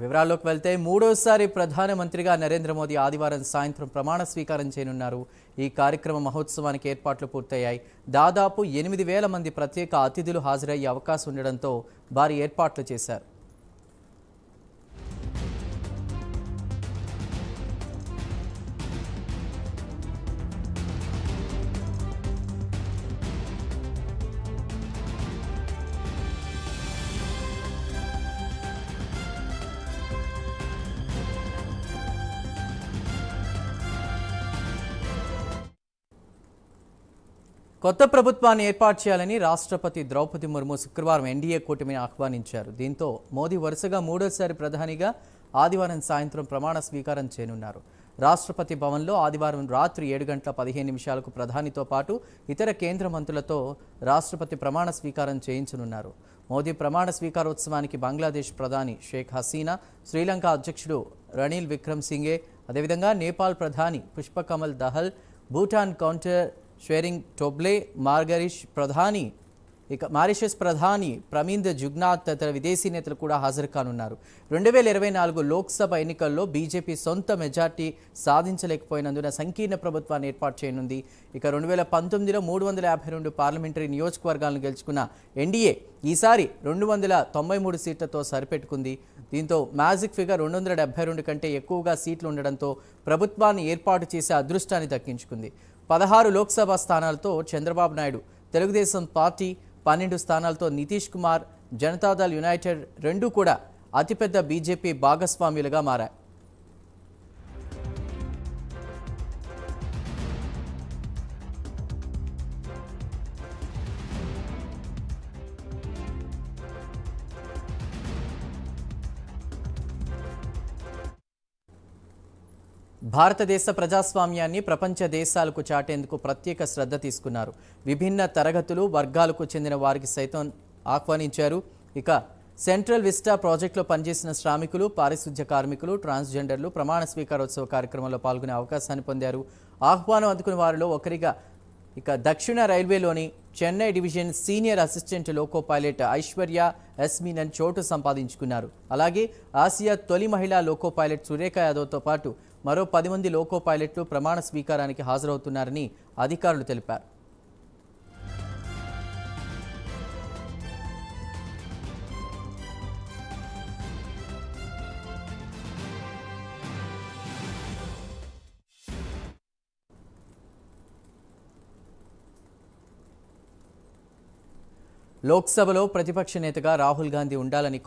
వివరాల్లోకి వెళ్తే మూడోసారి ప్రధానమంత్రిగా నరేంద్ర మోదీ ఆదివారం సాయంత్రం ప్రమాణ స్వీకారం చేయనున్నారు. ఈ కార్యక్రమ మహోత్సవానికి ఏర్పాట్లు పూర్తయ్యాయి. దాదాపు 8,000 మంది ప్రత్యేక అతిథులు హాజరయ్యే అవకాశం ఉండడంతో భారీ ఏర్పాట్లు చేశారు. కొత్త ప్రభుత్వాన్ని ఏర్పాటు చేయాలని రాష్ట్రపతి ద్రౌపది ముర్ము శుక్రవారం ఎన్డీఏ కూటమిని ఆహ్వానించారు. దీంతో మోదీ వరుసగా మూడోసారి ప్రధానిగా ఆదివారం సాయంత్రం ప్రమాణ స్వీకారం చేయనున్నారు. రాష్ట్రపతి భవన్లో ఆదివారం రాత్రి 7:15 ప్రధానితో పాటు ఇతర కేంద్ర మంత్రులతో రాష్ట్రపతి ప్రమాణ స్వీకారం చేయించనున్నారు. మోదీ ప్రమాణ స్వీకారోత్సవానికి బంగ్లాదేశ్ ప్రధాని షేక్ హసీనా, శ్రీలంక అధ్యక్షుడు రనిల్ విక్రమ్సింఘే, అదేవిధంగా నేపాల్ ప్రధాని పుష్పకమల్ దహల్, భూటాన్ కౌంటర్ షేరింగ్ టోబ్లే, మారిషస్ ప్రధాని ప్రమింద్ జుగ్నాథ్ తదితర విదేశీ నేతలు కూడా హాజరు కానున్నారు. 2024 లోక్సభ ఎన్నికల్లో బీజేపీ సొంత మెజార్టీ సాధించలేకపోయినందున సంకీర్ణ ప్రభుత్వాన్ని ఏర్పాటు చేయనుంది. ఇక 2019లో 352 పార్లమెంటరీ నియోజకవర్గాలను గెలుచుకున్న ఎన్డీఏ ఈసారి 293 సీట్లతో సరిపెట్టుకుంది. దీంతో మ్యాజిక్ ఫిగర్ 272 కంటే ఎక్కువగా సీట్లు ఉండడంతో ప్రభుత్వాన్ని ఏర్పాటు చేసే అదృష్టాన్ని దక్కించుకుంది. 16 లోక్సభ స్థానాలతో చంద్రబాబు నాయుడు, తెలుగుదేశం పార్టీ 12 స్థానాలతో నితీష్ కుమార్, జనతాదళ్ యునైటెడ్ రెండూ కూడా అతిపెద్ద బీజేపీ భాగస్వామ్యులుగా మారాయి. భారతదేశ ప్రజాస్వామ్యాన్ని ప్రపంచ దేశాలకు చాటేందుకు ప్రత్యేక శ్రద్ధ తీసుకున్నారు. విభిన్న తరగతులు, వర్గాలకు చెందిన వారికి సైతం ఆహ్వానించారు. ఇక సెంట్రల్ విస్టా ప్రాజెక్టులో పనిచేసిన శ్రామికులు, పారిశుధ్య కార్మికులు, ట్రాన్స్జెండర్లు ప్రమాణ స్వీకారోత్సవ కార్యక్రమంలో పాల్గొనే అవకాశాన్ని పొందారు. ఆహ్వానం అందుకున్న వారిలో ఒకరిగా దక్షిణ రైల్వేలోని Chennai division senior assistant loco pilot Aishwarya S Menon చోటు సంపాదించుకున్నారు. అలాగే ఆసియా తొలి మహిళా లోకో పైలట్ సురేఖ యాదవ్తో పాటు మరో 10 మంది లోకో పైలట్లు ప్రమాణ స్వీకారానికి హాజరవుతున్నారని అధికారులు తెలిపారు. లోక్సభలో ప్రతిపక్ష నేతగా రాహుల్ గాంధీ ఉండాలని